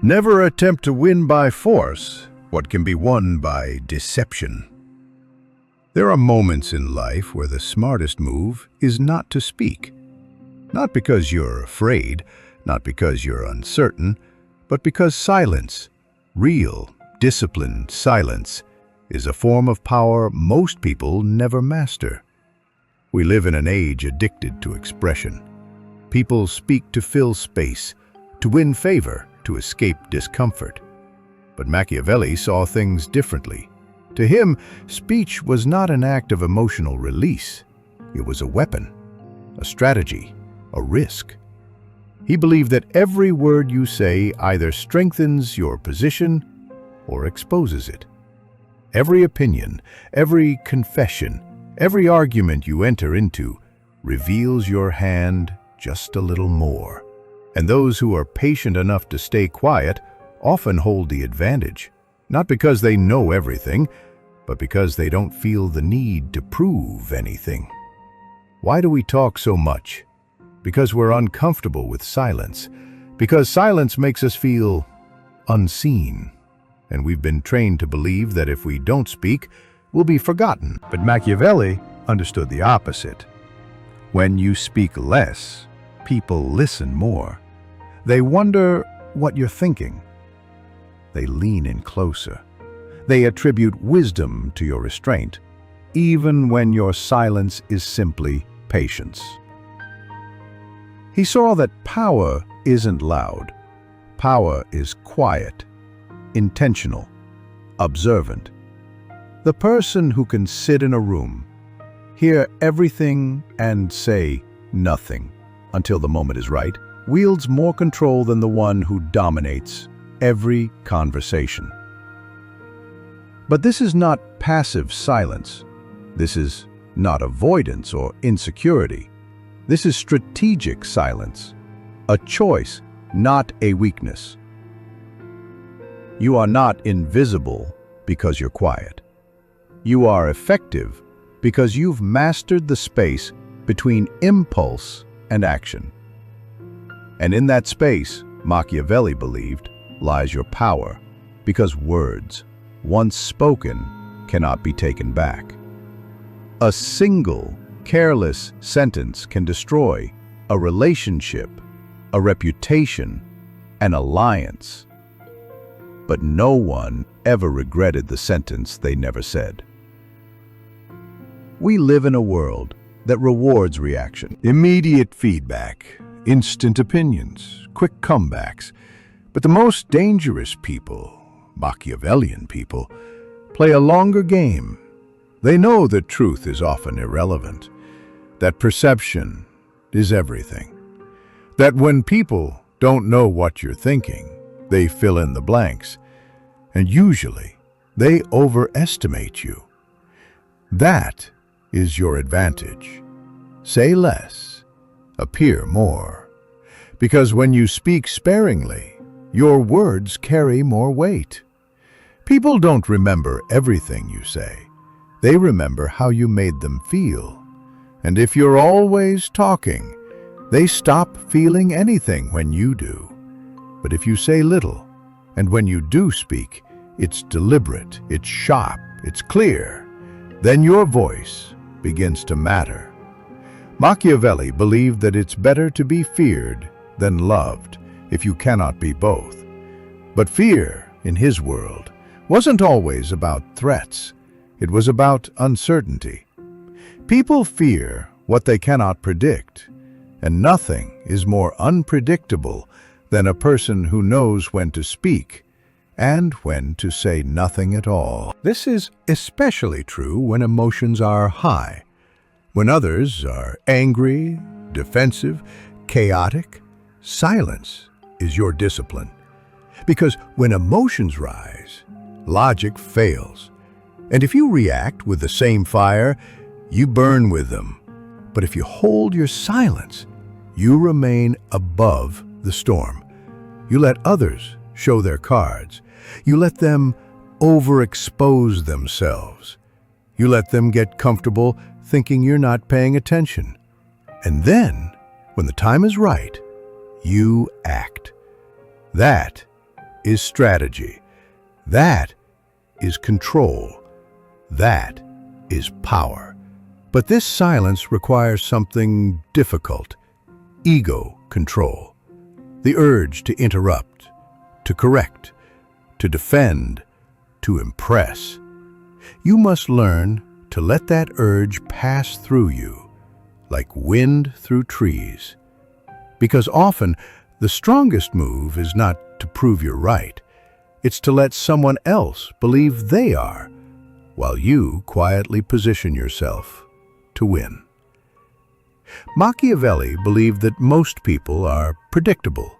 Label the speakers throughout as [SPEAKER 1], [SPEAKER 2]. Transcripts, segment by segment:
[SPEAKER 1] Never attempt to win by force what can be won by deception. There are moments in life where the smartest move is not to speak. Not because you're afraid, not because you're uncertain, but because silence, real, disciplined silence, is a form of power most people never master. We live in an age addicted to expression. People speak to fill space, to win favor, to escape discomfort. But Machiavelli saw things differently. To him, speech was not an act of emotional release. It was a weapon, a strategy, a risk. He believed that every word you say either strengthens your position or exposes it. Every opinion, every confession, every argument you enter into reveals your hand just a little more. And those who are patient enough to stay quiet often hold the advantage, not because they know everything, but because they don't feel the need to prove anything. Why do we talk so much? Because we're uncomfortable with silence. Because silence makes us feel unseen. And we've been trained to believe that if we don't speak, we'll be forgotten. But Machiavelli understood the opposite. When you speak less, people listen more. They wonder what you're thinking. They lean in closer. They attribute wisdom to your restraint, even when your silence is simply patience. He saw that power isn't loud. Power is quiet, intentional, observant. The person who can sit in a room, hear everything and say nothing until the moment is right, wields more control than the one who dominates every conversation. But this is not passive silence. This is not avoidance or insecurity. This is strategic silence, a choice, not a weakness. You are not invisible because you're quiet. You are effective because you've mastered the space between impulse and action. And in that space, Machiavelli believed, lies your power, because words, once spoken, cannot be taken back. A single, careless sentence can destroy a relationship, a reputation, an alliance. But no one ever regretted the sentence they never said. We live in a world that rewards reaction, immediate feedback, instant opinions, quick comebacks. But the most dangerous people, Machiavellian people, play a longer game. They know that truth is often irrelevant, that perception is everything, that when people don't know what you're thinking, they fill in the blanks, and usually they overestimate you. That is your advantage. Say less, appear more, because when you speak sparingly, your words carry more weight. People don't remember everything you say. They remember how you made them feel. And if you're always talking, they stop feeling anything when you do. But if you say little, and when you do speak, it's deliberate, it's sharp, it's clear, then your voice begins to matter. Machiavelli believed that it's better to be feared than loved if you cannot be both. But fear, in his world, wasn't always about threats. It was about uncertainty. People fear what they cannot predict, and nothing is more unpredictable than a person who knows when to speak and when to say nothing at all. This is especially true when emotions are high, when others are angry, defensive, chaotic. Silence is your discipline. Because when emotions rise, logic fails. And if you react with the same fire, you burn with them. But if you hold your silence, you remain above the storm. You let others show their cards. You let them overexpose themselves. You let them get comfortable thinking you're not paying attention. And then, when the time is right, you act. That is strategy. That is control. That is power. But this silence requires something difficult: ego control. The urge to interrupt, to correct, to defend, to impress. You must learn to let that urge pass through you, like wind through trees. Because often, the strongest move is not to prove you're right. It's to let someone else believe they are, while you quietly position yourself to win. Machiavelli believed that most people are predictable.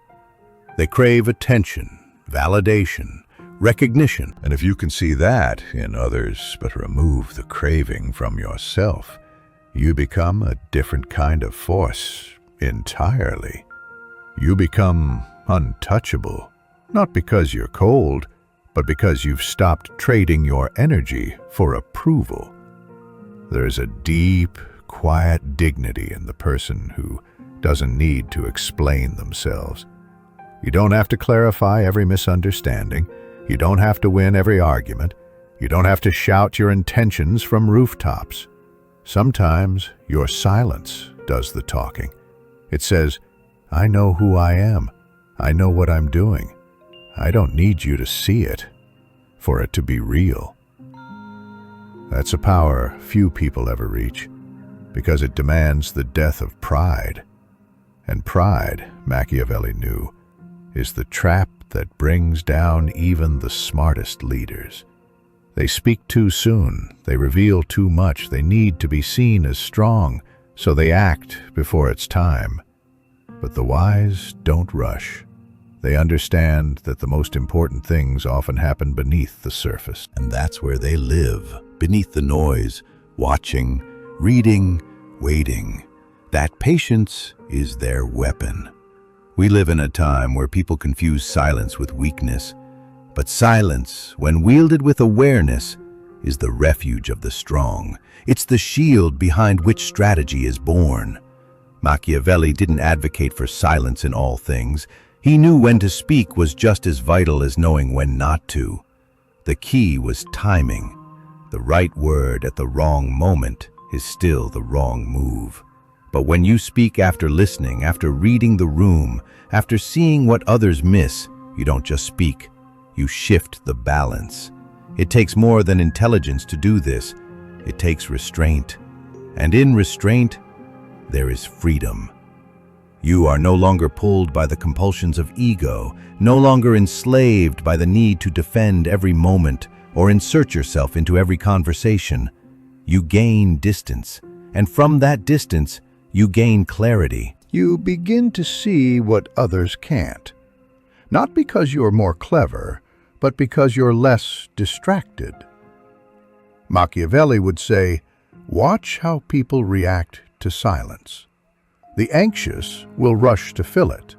[SPEAKER 1] They crave attention, validation, recognition. And if you can see that in others but remove the craving from yourself, you become a different kind of force entirely. You become untouchable, not because you're cold, but because you've stopped trading your energy for approval. There's a deep, quiet dignity in the person who doesn't need to explain themselves. You don't have to clarify every misunderstanding. You don't have to win every argument. You don't have to shout your intentions from rooftops. Sometimes your silence does the talking. It says, "I know who I am. I know what I'm doing. I don't need you to see it for it to be real." That's a power few people ever reach, because it demands the death of pride. And pride, Machiavelli knew, is the trap that brings down even the smartest leaders. They speak too soon, they reveal too much, they need to be seen as strong, so they act before it's time. But the wise don't rush. They understand that the most important things often happen beneath the surface. And that's where they live, beneath the noise, watching, reading, waiting. That patience is their weapon. We live in a time where people confuse silence with weakness. But silence, when wielded with awareness, is the refuge of the strong. It's the shield behind which strategy is born. Machiavelli didn't advocate for silence in all things. He knew when to speak was just as vital as knowing when not to. The key was timing. The right word at the wrong moment is still the wrong move. But when you speak after listening, after reading the room, after seeing what others miss, you don't just speak, you shift the balance. It takes more than intelligence to do this. It takes restraint. And in restraint, there is freedom. You are no longer pulled by the compulsions of ego, no longer enslaved by the need to defend every moment or insert yourself into every conversation. You gain distance, and from that distance, you gain clarity. You begin to see what others can't. Not because you're more clever, but because you're less distracted. Machiavelli would say, "Watch how people react to silence. The anxious will rush to fill it.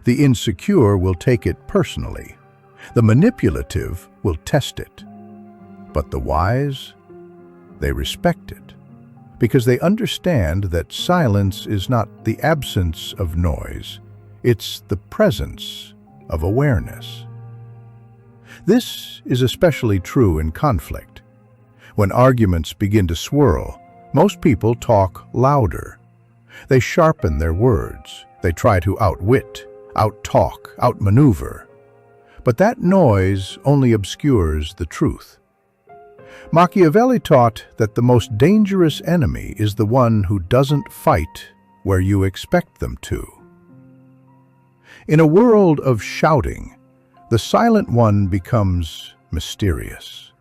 [SPEAKER 1] The insecure will take it personally. The manipulative will test it. But the wise, they respect it, because they understand that silence is not the absence of noise, it's the presence of awareness." This is especially true in conflict. When arguments begin to swirl, most people talk louder. They sharpen their words. They try to outwit, outtalk, outmaneuver. But that noise only obscures the truth. Machiavelli taught that the most dangerous enemy is the one who doesn't fight where you expect them to. In a world of shouting, the silent one becomes mysterious.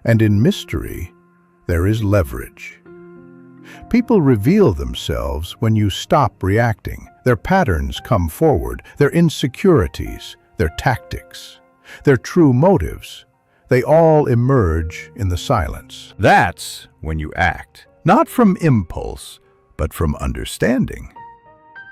[SPEAKER 1] And in mystery, there is leverage. People reveal themselves when you stop reacting. Their patterns come forward, their insecurities, their tactics, their true motives. They all emerge in the silence. That's when you act, not from impulse, but from understanding.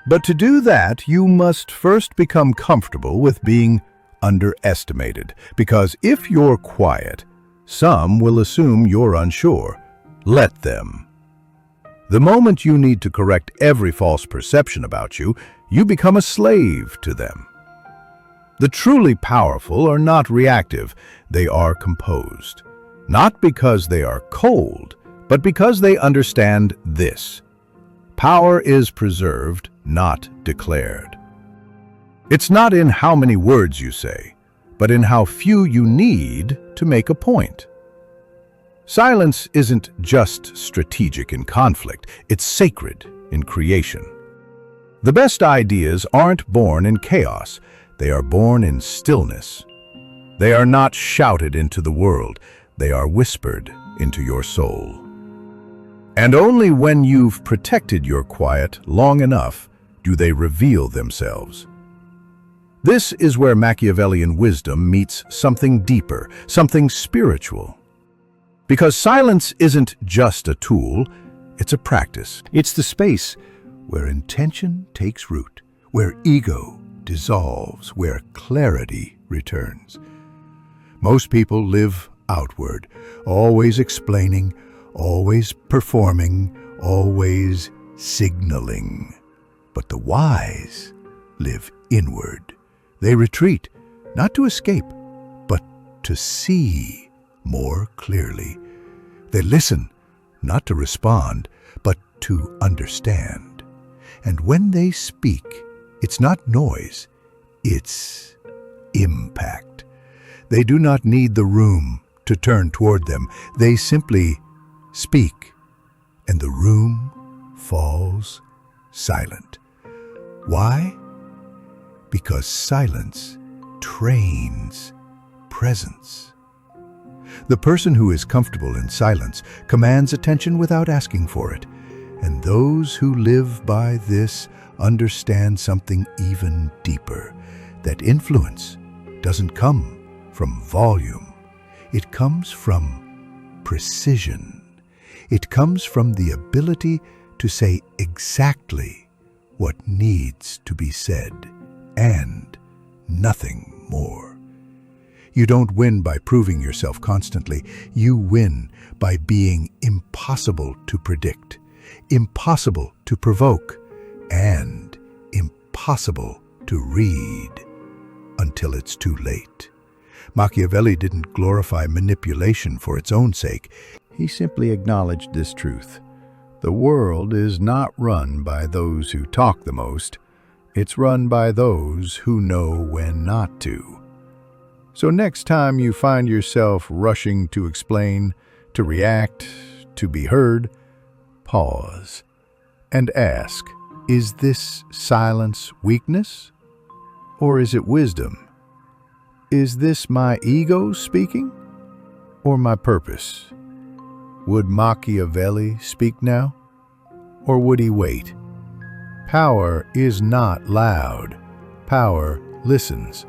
[SPEAKER 1] But to do that, you must first become comfortable with being underestimated, because if you're quiet, some will assume you're unsure. Let them. The moment you need to correct every false perception about you, you become a slave to them. The truly powerful are not reactive, they are composed. Not because they are cold, but because they understand this: power is preserved, not declared. It's not in how many words you say, but in how few you need to make a point. Silence isn't just strategic in conflict, it's sacred in creation. The best ideas aren't born in chaos, they are born in stillness. They are not shouted into the world, they are whispered into your soul. And only when you've protected your quiet long enough do they reveal themselves. This is where Machiavellian wisdom meets something deeper, something spiritual. Because silence isn't just a tool, it's a practice. It's the space where intention takes root, where ego dissolves, where clarity returns. Most people live outward, always explaining, always performing, always signaling. But the wise live inward. They retreat, not to escape, but to see more clearly. They listen, not to respond, but to understand. And when they speak, it's not noise, it's impact. They do not need the room to turn toward them. They simply speak, and the room falls silent. Why? Because silence trains presence. The person who is comfortable in silence commands attention without asking for it. And those who live by this understand something even deeper, that influence doesn't come from volume. It comes from precision. It comes from the ability to say exactly what needs to be said, and nothing more. You don't win by proving yourself constantly. You win by being impossible to predict, impossible to provoke, and impossible to read until it's too late. Machiavelli didn't glorify manipulation for its own sake. He simply acknowledged this truth. The world is not run by those who talk the most. It's run by those who know when not to. So next time you find yourself rushing to explain, to react, to be heard, pause and ask, is this silence weakness? Or is it wisdom? Is this my ego speaking? Or my purpose? Would Machiavelli speak now? Or would he wait? Power is not loud. Power listens.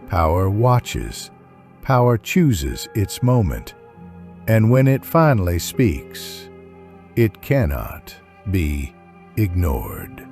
[SPEAKER 1] Power watches. Power chooses its moment. And when it finally speaks, it cannot be ignored.